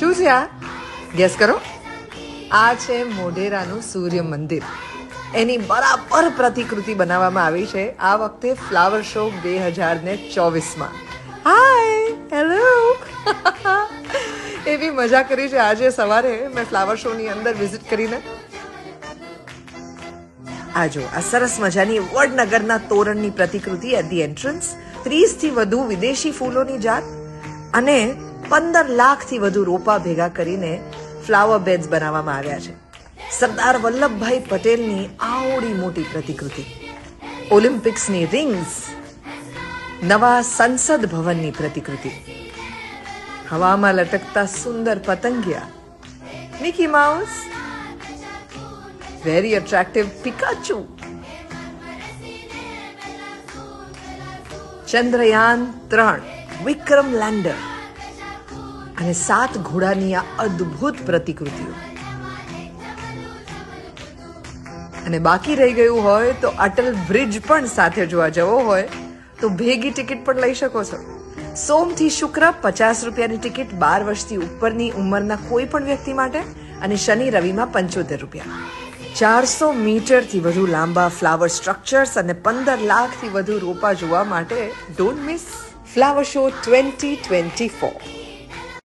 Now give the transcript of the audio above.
શું છે આ? ગેસ કરો. આ છે મોઢેરાનું સૂર્ય મંદિર. એની બરાબર પ્રતિકૃતિ બનાવવામાં આવી છે આ વખતે ફ્લાવર શો 2024માં. હાય, હેલો. એવી મજા કરી છે આજે સવારે મેં ફ્લાવર શોની અંદર વિઝિટ કરીને. આ જો આ સરસ મજાની વડનગરના તોરણની પ્રતિકૃતિ એટ ધી એન્ટ્રન્સ. 30 થી વધુ વિદેશી ફૂલોની જાત અને 15 લાખથી વધુ રોપા ભેગા કરીને ફ્લાવર બેડ્સ બનાવવામાં આવ્યા છે. સરદાર વલ્લભભાઈ પટેલની આવડી મોટી પ્રતિકૃતિ, ઓલિમ્પિક્સની રિંગ્સ, નવા સંસદ ભવનની પ્રતિકૃતિ, હવામાં લટકતા સુંદર પતંગિયા, Mickey Mouse, very attractive Pikachu, Chandrayaan 3 Vikram lander અને 7 ઘોડાની આ અદ્ભુત પ્રતિકૃતિઓ. અને બાકી રહી ગયું હોય તો અટલ બ્રિજ પણ સાથે જોવા જવો હોય તો ભેગી ટિકિટ પણ લઈ શકો છો. સોમથી શુક્ર 50 રૂપિયાની ટિકિટ 12 વર્ષથી ઉપરની ઉંમરના કોઈ પણ વ્યક્તિ માટે અને શનિ રવિમાં 75 રૂપિયા. 400 મીટરથી વધુ લાંબા ફ્લાવર સ્ટ્રક્ચર્સ અને 15 લાખથી વધુ રોપા જોવા માટે ડોન્ટ મિસ ફ્લાવર શો 2024.